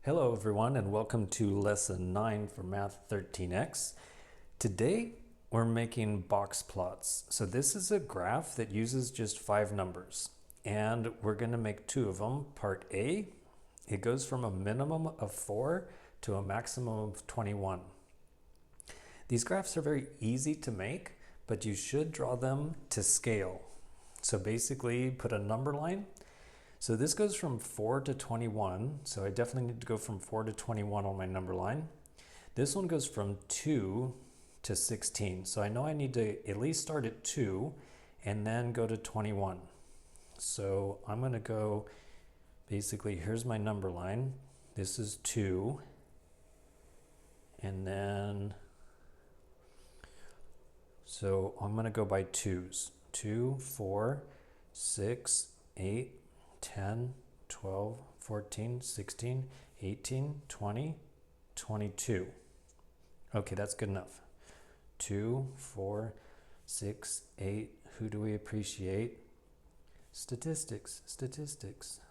Hello everyone and welcome to lesson 9 for Math 13x. Today we're making box plots. So this is a graph that uses just 5 numbers and we're going to make 2 of them. Part A, it goes from a minimum of 4 to a maximum of 21. These graphs are very easy to make, but you should draw them to scale. So basically put a number line. So this goes from 4 to 21, so I definitely need to go from 4 to 21 on my number line. This one goes from 2 to 16, so I know I need to at least start at 2 and then go to 21. So I'm going to go, basically, here's my number line. This is 2, and then, so I'm going to go by 2s. 2, 4, 6, 8, 10, 12, 14, 16, 18, 20, 22. Okay, that's good enough. 2, 4, 6, 8. Who do we appreciate? Statistics, statistics.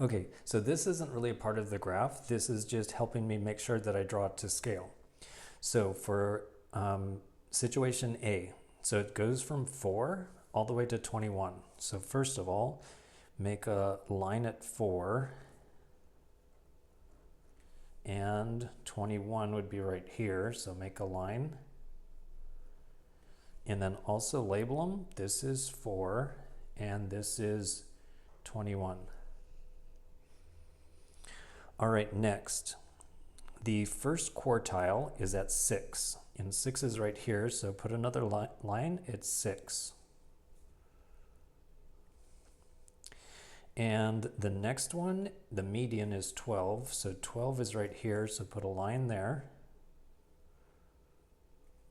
Okay, so this isn't really a part of the graph. This is just helping me make sure that I draw it to scale. So for situation A, so it goes from 4 all the way to 21. So first of all, make a line at 4, and 21 would be right here, so make a line. And then also label them. This is 4, and this is 21. All right, next. The first quartile is at 6, and 6 is right here, so put another line, it's 6. And the next one, the median is 12, so 12 is right here, so put a line there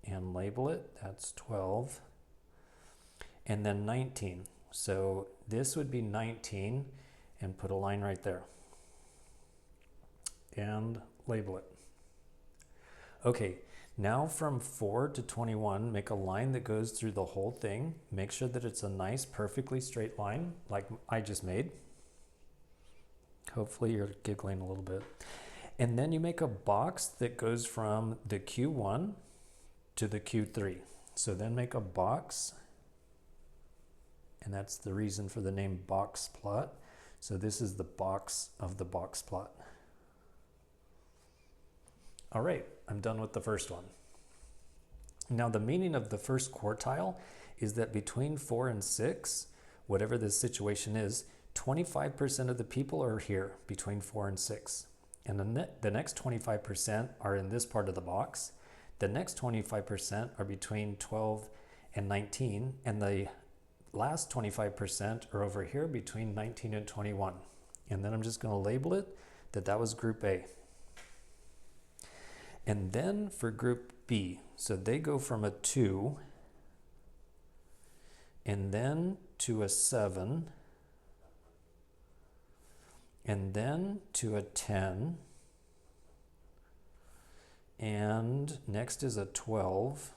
and label it, that's 12. And then 19, so this would be 19, and put a line right there and label it. Okay, now from 4 to 21, make a line that goes through the whole thing. Make sure that it's a nice, perfectly straight line like I just made. Hopefully you're giggling a little bit. And then you make a box that goes from the Q1 to the Q3. So then make a box, and that's the reason for the name box plot. So this is the box of the box plot. All right, I'm done with the first one. Now the meaning of the first quartile is that between 4 and 6, whatever the situation is, 25% of the people are here between 4 and 6. And the next 25% are in this part of the box. The next 25% are between 12 and 19. And the last 25% are over here between 19 and 21. And then I'm just going to label it that was group A. And then for group B, so they go from a 2 and then to a 7 and then to a 10, and next is a 12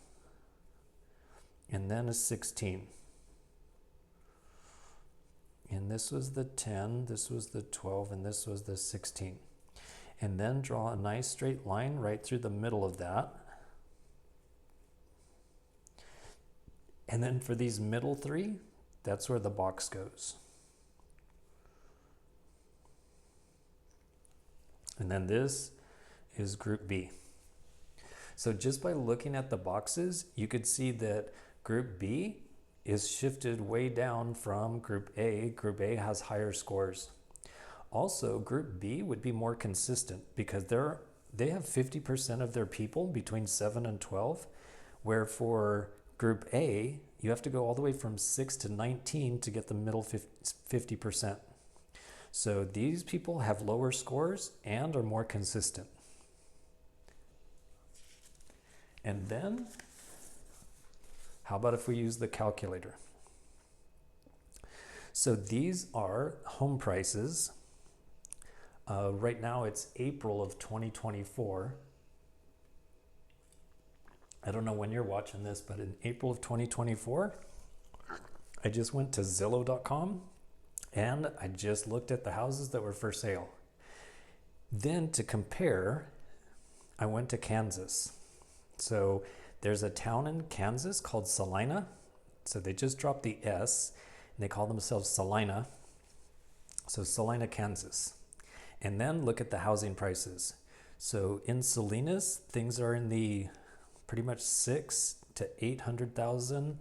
and then a 16. And this was the 10, this was the 12, and this was the 16. And then draw a nice straight line right through the middle of that. And then for these middle 3, that's where the box goes. And then this is group B. So just by looking at the boxes, you could see that group B is shifted way down from group A. Group A has higher scores. Also, group B would be more consistent because they have 50% of their people between 7 and 12, where for group A, you have to go all the way from 6 to 19 to get the middle 50%. So these people have lower scores and are more consistent. And then, how about if we use the calculator? So these are home prices. Right now it's April of 2024. I don't know when you're watching this, but in April of 2024, I just went to Zillow.com And I just looked at the houses that were for sale. Then to compare, I went to Kansas. So there's a town in Kansas called Salina. So they just dropped the S and they call themselves Salina. So Salina, Kansas. And then look at the housing prices. So in Salinas, things are in the pretty much 6 to 800,000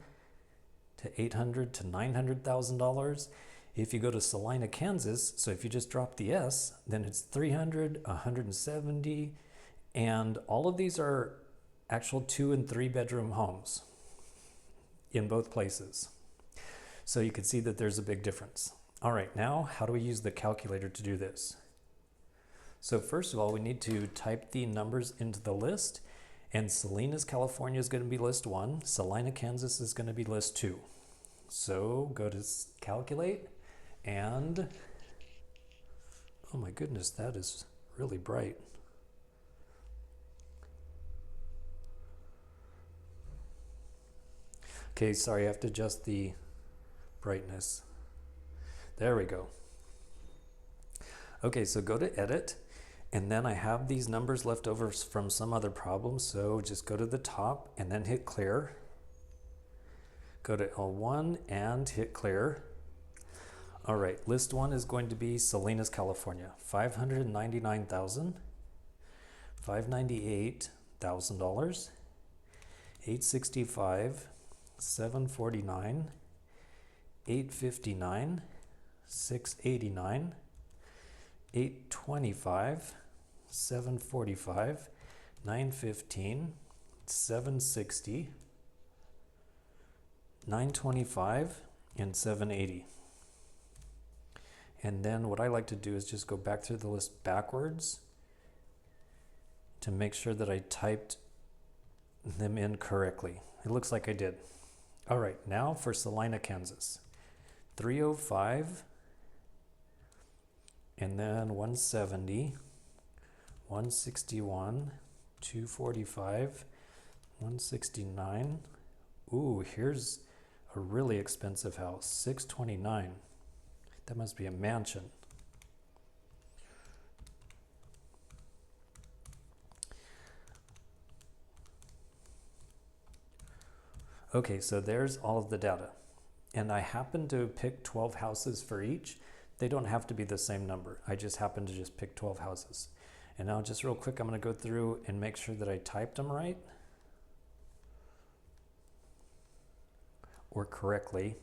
to 800 to $900,000. If you go to Salina, Kansas, so if you just drop the S, then it's 300, 170, and all of these are actual 2 and 3 bedroom homes in both places. So you can see that there's a big difference. All right, now how do we use the calculator to do this? So first of all, we need to type the numbers into the list, and Salinas, California is going to be list 1, Salina, Kansas is going to be list 2. So go to calculate, and oh my goodness, that is really bright. Okay, sorry, I have to adjust the brightness. There we go. Okay, so go to edit, and then I have these numbers left over from some other problem, so just go to the top and then hit clear. Go to L1 and hit clear. All right, list 1 is going to be Salinas, California, $599,000, $598,000, $865,000, $749,000, $859,000, $689,000, $825,000, $745,000, $915,000, $760,000, $925,000, and $780,000. And then what I like to do is just go back through the list backwards to make sure that I typed them in correctly. It looks like I did. All right, now for Salina, Kansas. 305, and then 170, 161, 245, 169. Ooh, here's a really expensive house, 629. That must be a mansion. Okay, so there's all of the data. And I happen to pick 12 houses for each. They don't have to be the same number. I just happen to just pick 12 houses. And now just real quick, I'm gonna go through and make sure that I typed them right or correctly.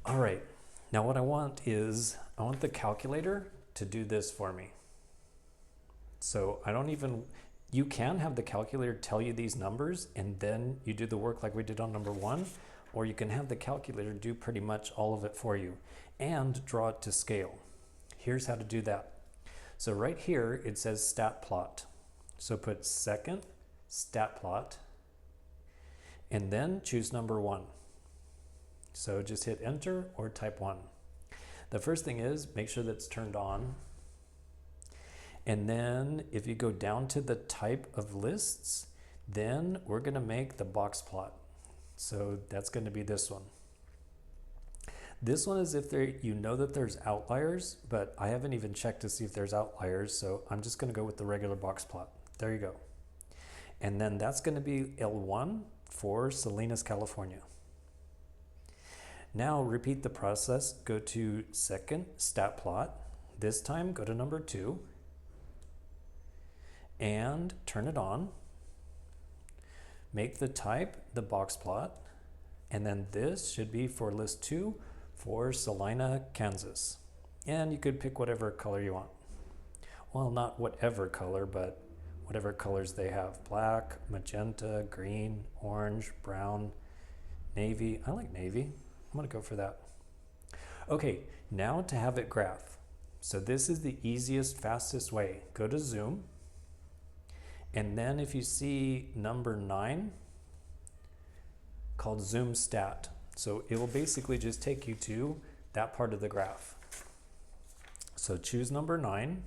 All right, now what I want is, I want the calculator to do this for me. So you can have the calculator tell you these numbers and then you do the work like we did on number 1, or you can have the calculator do pretty much all of it for you and draw it to scale. Here's how to do that. So right here, it says stat plot. So put second stat plot and then choose number 1. So just hit enter or type 1. The first thing is make sure that's turned on. And then if you go down to the type of lists, then we're going to make the box plot. So that's going to be this one. This one is if you know that there's outliers, but I haven't even checked to see if there's outliers. So I'm just going to go with the regular box plot. There you go. And then that's going to be L1 for Salinas, California. Now repeat the process. Go to second stat plot. This time go to number 2 and turn it on. Make the type the box plot, and then this should be for list 2 for Salina, Kansas. And you could pick whatever color you want. Well, not whatever color, but whatever colors they have. Black, magenta, green, orange, brown, navy. I like navy. I'm gonna go for that. Okay, now to have it graph. So this is the easiest, fastest way. Go to zoom. And then if you see number 9, called zoom stat. So it will basically just take you to that part of the graph. So choose number 9,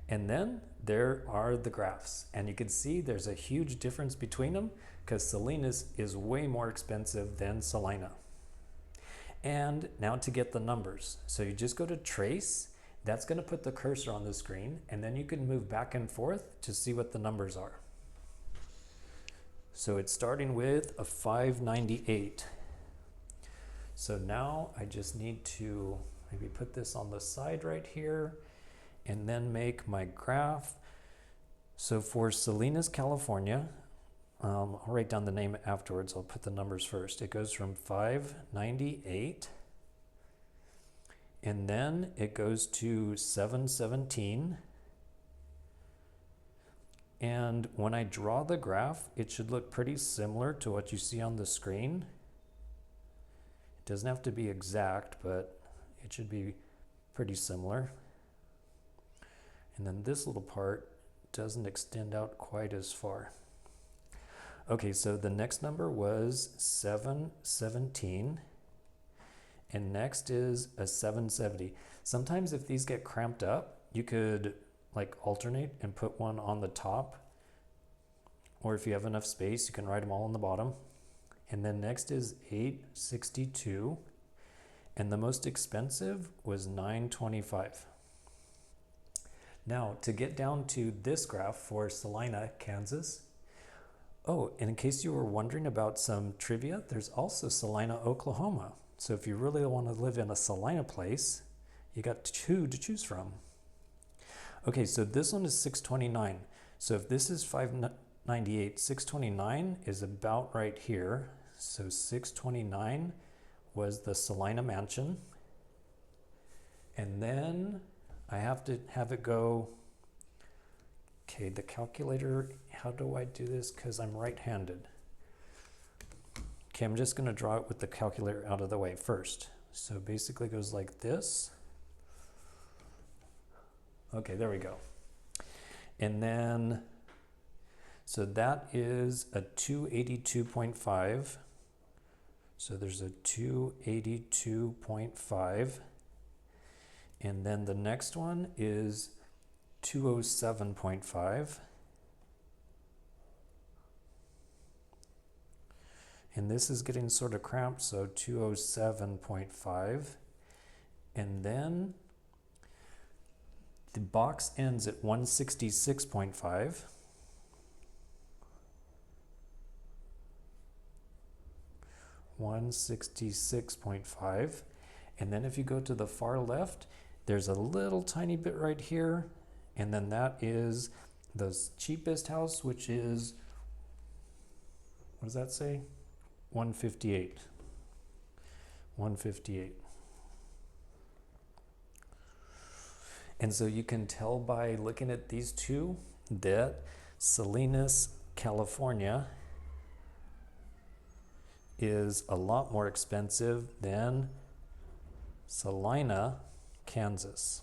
and then there are the graphs. And you can see there's a huge difference between them because Salinas is way more expensive than Salina. And now to get the numbers. So you just go to trace, that's going to put the cursor on the screen, and then you can move back and forth to see what the numbers are. So it's starting with a 598. So now I just need to maybe put this on the side right here and then make my graph. So for Salinas, California, I'll write down the name afterwards. I'll put the numbers first. It goes from 598 and then it goes to 717. And when I draw the graph, it should look pretty similar to what you see on the screen. It doesn't have to be exact, but it should be pretty similar. And then this little part doesn't extend out quite as far. Okay, so the next number was 717, and next is a 770. Sometimes if these get cramped up, you could like alternate and put one on the top, or if you have enough space, you can write them all on the bottom. And then next is 862, and the most expensive was 925. Now to get down to this graph for Salina, Kansas. Oh, and in case you were wondering about some trivia, there's also Salina, Oklahoma. So if you really want to live in a Salina place, you got two to choose from. Okay, so this one is 629. So if this is 598, 629 is about right here. So 629 was the Salina mansion. And then I have to have it go, okay, the calculator, how do I do this? Because I'm right-handed. Okay, I'm just going to draw it with the calculator out of the way first. So basically it goes like this. Okay, there we go. And then, so that is a 282.5. So there's a 282.5. And then the next one is 207.5. And this is getting sort of cramped, so 207.5. And then the box ends at 166.5. $166.5. And then if you go to the far left, there's a little tiny bit right here, and then that is the cheapest house, which is, what does that say? 158. 158. And so you can tell by looking at these two that Salinas, California is a lot more expensive than Salina, Kansas.